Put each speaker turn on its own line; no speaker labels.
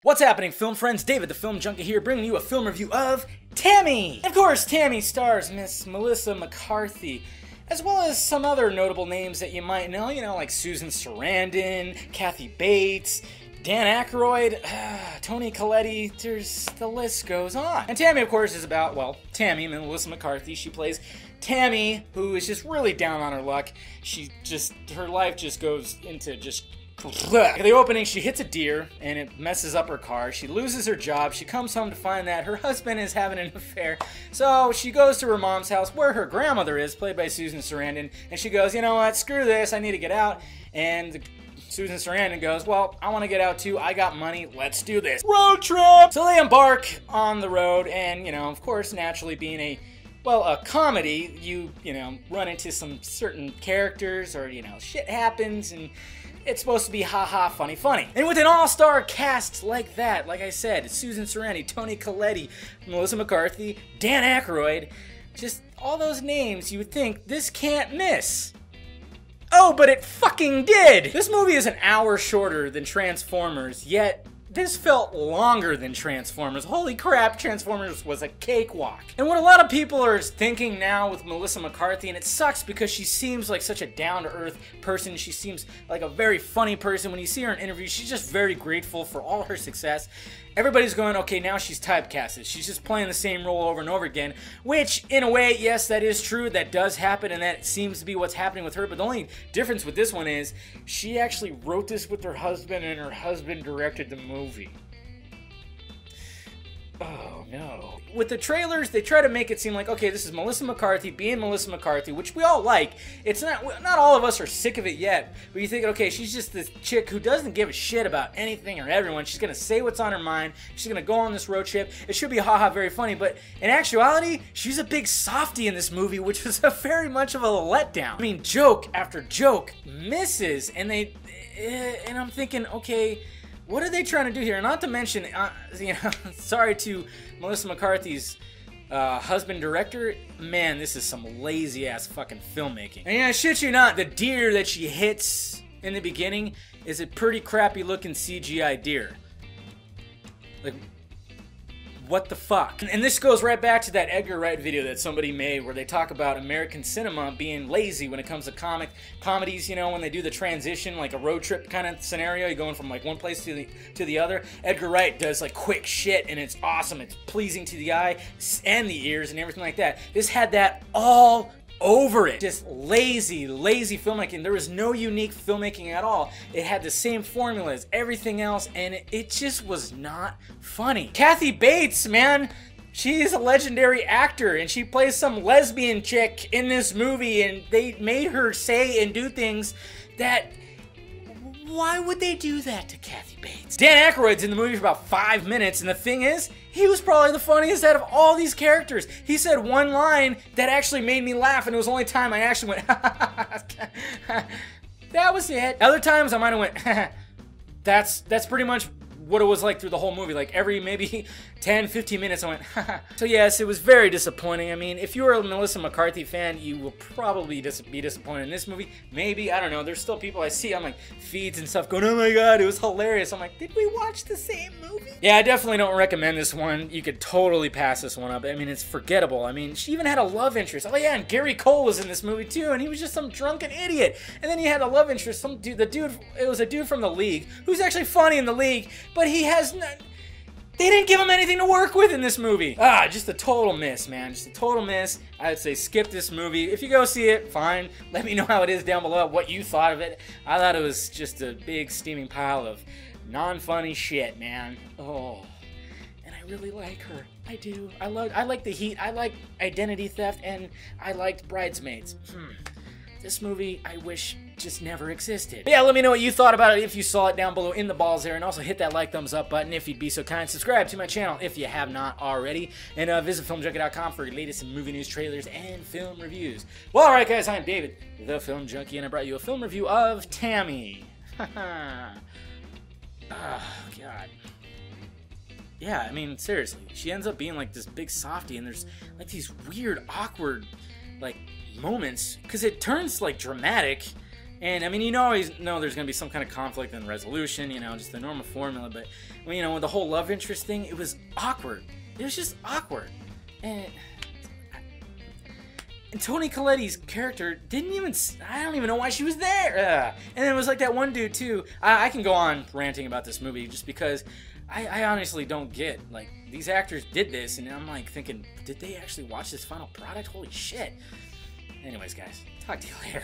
What's happening, film friends? David the Film Junkie here, bringing you a film review of Tammy! Of course, Tammy stars Miss Melissa McCarthy, as well as some other notable names that you might know, like Susan Sarandon, Kathy Bates, Dan Aykroyd, Toni Collette, the list goes on. And Tammy, of course, is about, well, Tammy, Melissa McCarthy. She plays Tammy, who is just really down on her luck. Her life just goes into just... At the opening, she hits a deer, and it messes up her car. She loses her job. She comes home to find that her husband is having an affair. So she goes to her mom's house, where her grandmother is, played by Susan Sarandon, and she goes, you know what, screw this, I need to get out. And Susan Sarandon goes, well, I want to get out too. I got money. Let's do this. Road trip! So they embark on the road, and, of course, naturally being a comedy, you run into some certain characters, or, shit happens, and it's supposed to be ha-ha, funny. And with an all-star cast like that, like I said, Susan Sarandon, Toni Collette, Melissa McCarthy, Dan Aykroyd, just all those names you would think this can't miss. Oh, but it fucking did! This movie is an hour shorter than Transformers, yet this felt longer than Transformers. Holy crap, Transformers was a cakewalk. And what a lot of people are thinking now with Melissa McCarthy, and it sucks because she seems like such a down-to-earth person. She seems like a very funny person. When you see her in interviews, she's just very grateful for all her success. Everybody's going, okay, now she's typecasted. She's just playing the same role over and over again, which, in a way, yes, that is true. That does happen, and that seems to be what's happening with her. But the only difference with this one is she actually wrote this with her husband, and her husband directed the movie. Oh, no. With the trailers, they try to make it seem like, okay, this is Melissa McCarthy being Melissa McCarthy, which we all like. It's not all of us are sick of it yet, but you think, okay, she's just this chick who doesn't give a shit about anything or everyone. She's going to say what's on her mind. She's going to go on this road trip. It should be haha very funny, but in actuality, she's a big softie in this movie, which was very much of a letdown. I mean, joke after joke misses, and I'm thinking, okay, what are they trying to do here? Not to mention, sorry to Melissa McCarthy's husband-director, man, this is some lazy-ass fucking filmmaking. And I shit you not, the deer that she hits in the beginning is a pretty crappy-looking CGI deer. Like, what the fuck? And this goes right back to that Edgar Wright video that somebody made where they talk about American cinema being lazy when it comes to comedies, when they do the transition, like a road trip kind of scenario, you're going from like one place to the other. Edgar Wright does like quick shit, and it's awesome. It's pleasing to the eye and the ears and everything like that. This had that all over it. Just lazy filmmaking. There was no unique filmmaking at all. It had the same formula as everything else, and it just was not funny. Kathy Bates, man, she's a legendary actor, and she plays some lesbian chick in this movie, and they made her say and do things that... Why would they do that to Kathy Bates? Dan Aykroyd's in the movie for about 5 minutes, and the thing is, he was probably the funniest out of all these characters. He said one line that actually made me laugh, and it was the only time I actually went, that was it. Other times I might have went, that's pretty much what it was like through the whole movie. Like every maybe 10, 15 minutes I went, So yes, it was very disappointing. I mean, if you were a Melissa McCarthy fan, you will probably be disappointed in this movie. Maybe, I don't know. There's still people I see on like feeds and stuff going, oh my god, it was hilarious. I'm like, did we watch the same movie? Yeah, I definitely don't recommend this one. You could totally pass this one up. I mean, it's forgettable. I mean, she even had a love interest. Oh yeah, and Gary Cole was in this movie too, and he was just some drunken idiot. And then he had a love interest, some dude, it was a dude from The League, who's actually funny in The League, but he has they didn't give him anything to work with in this movie. Just a total miss, man. Just a total miss. I would say skip this movie. If you go see it, fine. Let me know how it is down below, what you thought of it. I thought it was just a big steaming pile of non-funny shit, man. Oh, and I really like her. I do. I like The Heat. I like Identity Theft, and I liked Bridesmaids. This movie, I wish just never existed. But yeah, let me know what you thought about it if you saw it down below in the balls there, and also hit that like, thumbs up button if you'd be so kind. Subscribe to my channel if you have not already, and visit filmjunkie.com for your latest movie news, trailers, and film reviews. Well, alright guys, I'm David, the Film Junkie, and I brought you a film review of Tammy. Oh, God. Yeah, I mean, seriously, she ends up being like this big softie, and there's like these weird, awkward, like, moments, because it turns like dramatic And I mean, you always know there's gonna be some kind of conflict and resolution, you know, just the normal formula. But well, you know, with the whole love interest thing, it was awkward. It was just awkward. And Toni Colletti's character didn't even, I don't even know why she was there. And then it was like that one dude too. I can go on ranting about this movie just because I honestly don't get, like, these actors did this, and I'm like thinking, did they actually watch this final product? Holy shit. Anyways, guys, talk to you later.